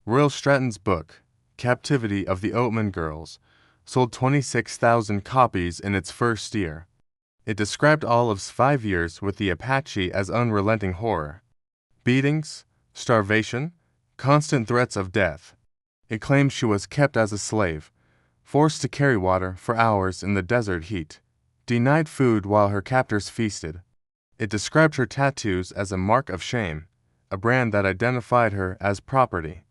Royal Stratton's book, Captivity of the Oatman Girls, sold 26,000 copies in its first year. It described Olive's 5 years with the Apache as unrelenting horror. Beatings, starvation, constant threats of death. It claimed she was kept as a slave, forced to carry water for hours in the desert heat, denied food while her captors feasted. It described her tattoos as a mark of shame, a brand that identified her as property.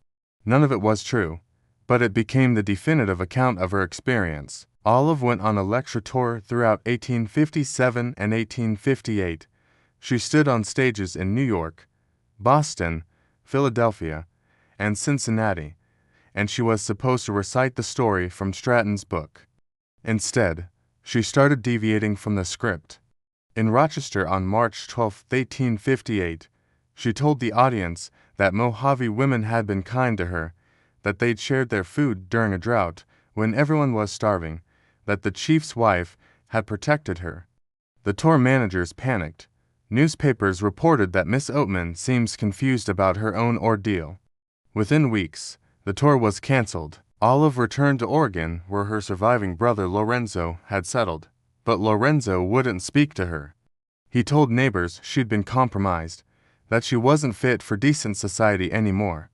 None of it was true, but it became the definitive account of her experience. Olive went on a lecture tour throughout 1857 and 1858. She stood on stages in New York, Boston, Philadelphia, and Cincinnati, and she was supposed to recite the story from Stratton's book. Instead, she started deviating from the script. In Rochester on March 12, 1858, she told the audience that Mojave women had been kind to her, that they'd shared their food during a drought when everyone was starving, that the chief's wife had protected her. The tour managers panicked. Newspapers reported that Miss Oatman seems confused about her own ordeal. Within weeks, the tour was canceled. Olive returned to Oregon, where her surviving brother Lorenzo had settled, but Lorenzo wouldn't speak to her. He told neighbors she'd been compromised, that she wasn't fit for decent society anymore.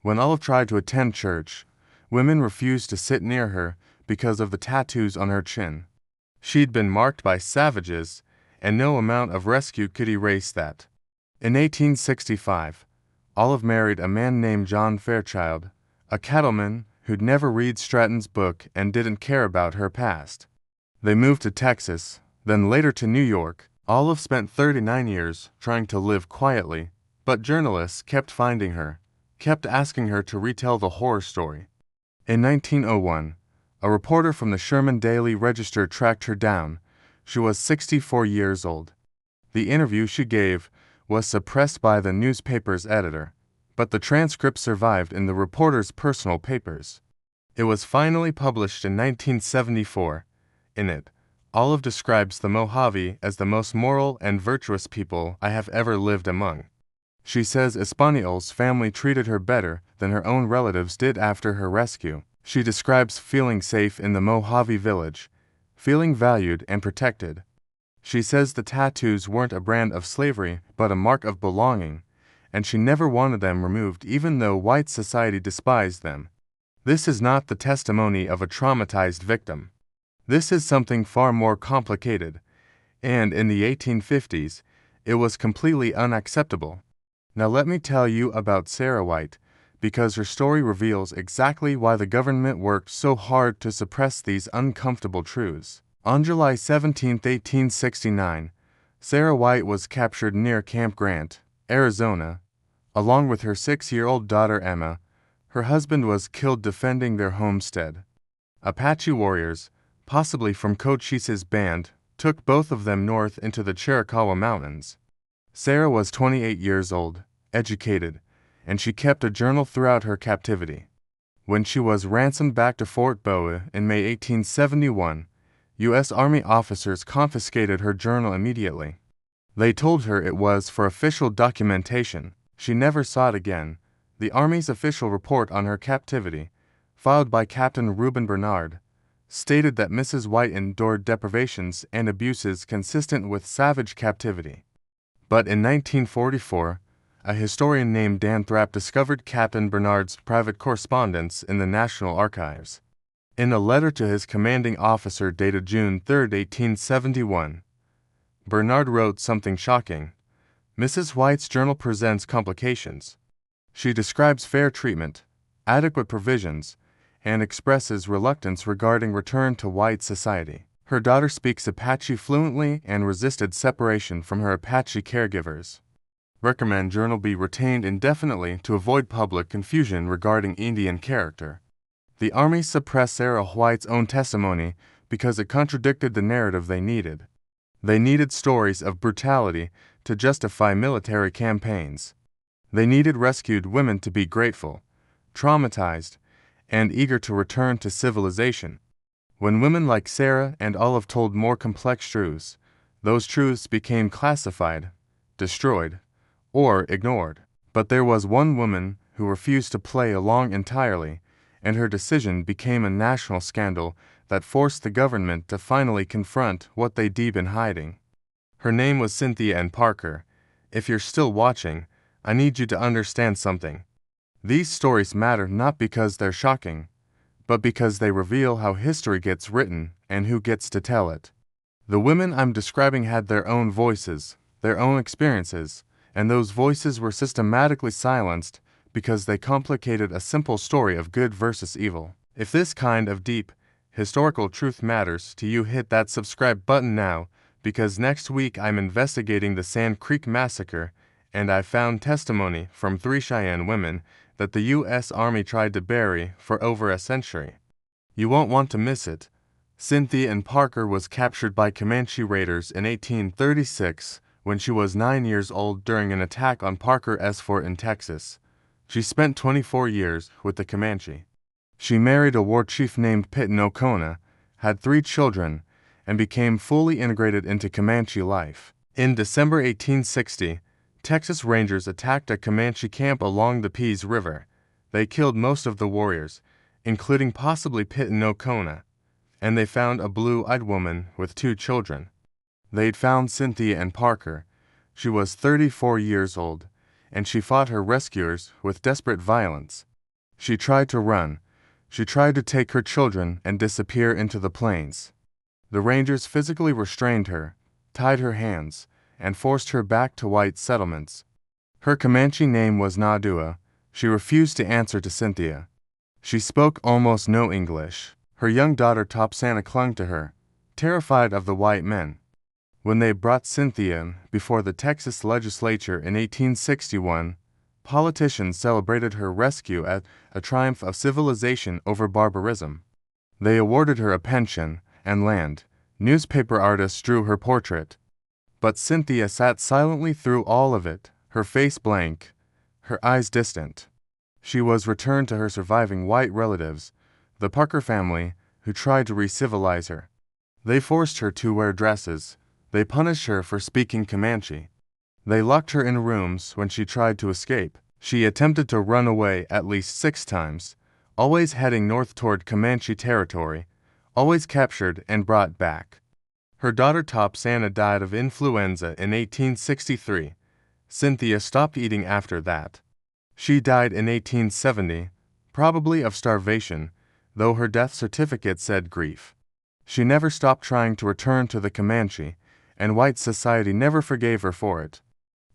When Olive tried to attend church, women refused to sit near her because of the tattoos on her chin. She'd been marked by savages, and no amount of rescue could erase that. In 1865, Olive married a man named John Fairchild, a cattleman who'd never read Stratton's book and didn't care about her past. They moved to Texas, then later to New York. Olive spent 39 years trying to live quietly, but journalists kept finding her, kept asking her to retell the horror story. In 1901, a reporter from the Sherman Daily Register tracked her down. She was 64 years old. The interview she gave was suppressed by the newspaper's editor, but the transcript survived in the reporter's personal papers. It was finally published in 1974. In it, Olive describes the Mojave as the most moral and virtuous people I have ever lived among. She says Espaniol's family treated her better than her own relatives did after her rescue. She describes feeling safe in the Mojave village, feeling valued and protected. She says the tattoos weren't a brand of slavery but a mark of belonging, and she never wanted them removed even though white society despised them. This is not the testimony of a traumatized victim. This is something far more complicated, and in the 1850s, it was completely unacceptable. Now let me tell you about Sarah White, because her story reveals exactly why the government worked so hard to suppress these uncomfortable truths. On July 17, 1869, Sarah White was captured near Camp Grant, Arizona, along with her 6-year-old daughter Emma. Her husband was killed defending their homestead. Apache warriors, possibly from Cochise's band, took both of them north into the Chiricahua Mountains. Sarah was 28 years old, educated, and she kept a journal throughout her captivity. When she was ransomed back to Fort Bowie in May 1871, U.S. Army officers confiscated her journal immediately. They told her it was for official documentation. She never saw it again. The Army's official report on her captivity, filed by Captain Reuben Bernard, stated that Mrs. White endured deprivations and abuses consistent with savage captivity. But in 1944, a historian named Dan Thrapp discovered Captain Bernard's private correspondence in the National Archives. In a letter to his commanding officer dated June 3, 1871, Bernard wrote something shocking. Mrs. White's journal presents complications. She describes fair treatment, adequate provisions, and expresses reluctance regarding return to white society. Her daughter speaks Apache fluently and resisted separation from her Apache caregivers. Recommend journal be retained indefinitely to avoid public confusion regarding Indian character. The Army suppressed Sarah White's own testimony because it contradicted the narrative they needed. They needed stories of brutality to justify military campaigns. They needed rescued women to be grateful, traumatized, and eager to return to civilization. When women like Sarah and Olive told more complex truths, those truths became classified, destroyed, or ignored. But there was one woman who refused to play along entirely, and her decision became a national scandal that forced the government to finally confront what they'd been hiding. Her name was Cynthia Ann Parker. If you're still watching, I need you to understand something. These stories matter not because they're shocking, but because they reveal how history gets written and who gets to tell it. The women I'm describing had their own voices, their own experiences, and those voices were systematically silenced because they complicated a simple story of good versus evil. If this kind of deep, historical truth matters to you, hit that subscribe button now, because next week I'm investigating the Sand Creek Massacre, and I found testimony from 3 Cheyenne women that the U.S. Army tried to bury for over a century. You won't want to miss it. Cynthia Ann Parker was captured by Comanche raiders in 1836 when she was 9 years old during an attack on Parker's Fort in Texas. She spent 24 years with the Comanche. She married a war chief named Pitt O'Connor, had 3 children, and became fully integrated into Comanche life. In December 1860, Texas Rangers attacked a Comanche camp along the Peace River. They killed most of the warriors, including possibly Pitt O'Connor, and they found a blue-eyed woman with 2 children. They'd found Cynthia Ann Parker. She was 34 years old, and she fought her rescuers with desperate violence. She tried to run. She tried to take her children and disappear into the plains. The Rangers physically restrained her, tied her hands, and forced her back to white settlements. Her Comanche name was Nadua. She refused to answer to Cynthia. She spoke almost no English. Her young daughter Topsana clung to her, terrified of the white men. When they brought Cynthia before the Texas legislature in 1861, politicians celebrated her rescue as a triumph of civilization over barbarism. They awarded her a pension and land. Newspaper artists drew her portrait. But Cynthia sat silently through all of it, her face blank, her eyes distant. She was returned to her surviving white relatives, the Parker family, who tried to re-civilize her. They forced her to wear dresses. They punished her for speaking Comanche. They locked her in rooms when she tried to escape. She attempted to run away at least 6 times, always heading north toward Comanche territory, always captured and brought back. Her daughter Topsana died of influenza in 1863. Cynthia stopped eating after that. She died in 1870, probably of starvation, though her death certificate said grief. She never stopped trying to return to the Comanche, and white society never forgave her for it.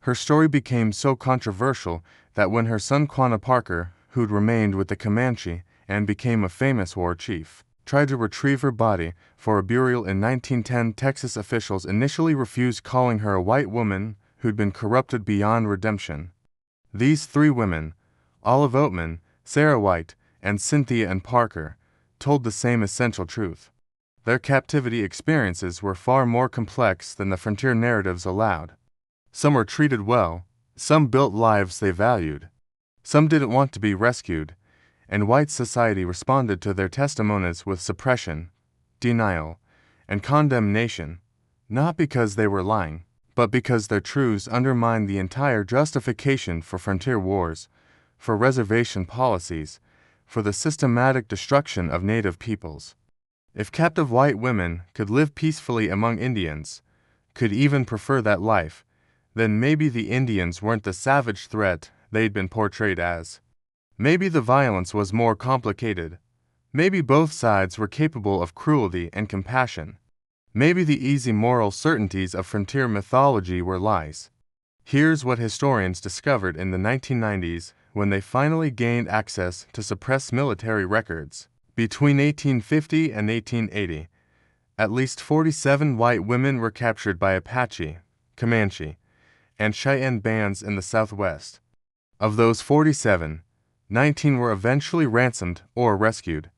Her story became so controversial that when her son Quanah Parker, who'd remained with the Comanche and became a famous war chief, tried to retrieve her body for a burial in 1910, Texas officials initially refused calling her a white woman who'd been corrupted beyond redemption. These 3 women, Olive Oatman, Sarah White, and Cynthia Ann Parker, told the same essential truth. Their captivity experiences were far more complex than the frontier narratives allowed. Some were treated well, some built lives they valued. Some didn't want to be rescued, and white society responded to their testimonies with suppression, denial, and condemnation, not because they were lying, but because their truths undermined the entire justification for frontier wars, for reservation policies, for the systematic destruction of native peoples. If captive white women could live peacefully among Indians, could even prefer that life, then maybe the Indians weren't the savage threat they'd been portrayed as. Maybe the violence was more complicated. Maybe both sides were capable of cruelty and compassion. Maybe the easy moral certainties of frontier mythology were lies. Here's what historians discovered in the 1990s when they finally gained access to suppressed military records. Between 1850 and 1880, at least 47 white women were captured by Apache, Comanche, and Cheyenne bands in the Southwest. Of those 47, 19 were eventually ransomed or rescued,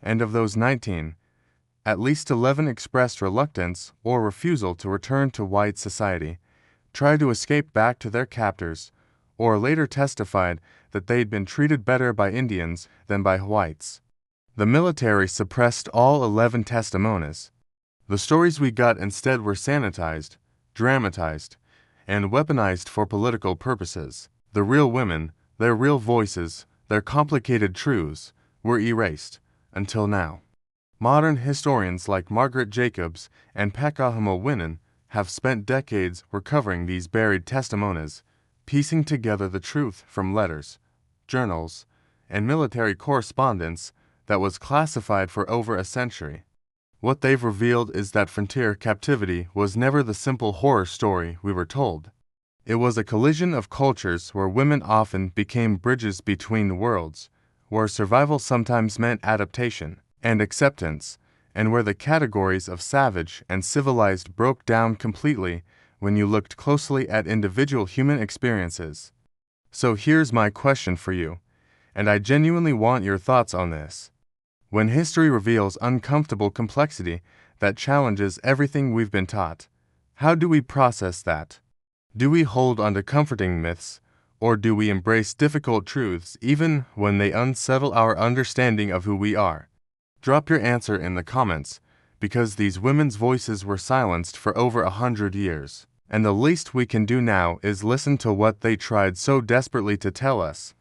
and of those 19, at least 11 expressed reluctance or refusal to return to white society, tried to escape back to their captors, or later testified that they'd been treated better by Indians than by whites. The military suppressed all 11 testimonies. The stories we got instead were sanitized, dramatized, and weaponized for political purposes. The real women, Their real voices, their complicated truths, were erased, until now. Modern historians like Margaret Jacobs and Pekka Hamel-Winnan have spent decades recovering these buried testimonies, piecing together the truth from letters, journals, and military correspondence that was classified for over a century. What they've revealed is that frontier captivity was never the simple horror story we were told. It was a collision of cultures where women often became bridges between worlds, where survival sometimes meant adaptation and acceptance, and where the categories of savage and civilized broke down completely when you looked closely at individual human experiences. So here's my question for you, and I genuinely want your thoughts on this. When history reveals uncomfortable complexity that challenges everything we've been taught, how do we process that? Do we hold on to comforting myths, or do we embrace difficult truths even when they unsettle our understanding of who we are? Drop your answer in the comments, because these women's voices were silenced for over 100 years, and the least we can do now is listen to what they tried so desperately to tell us.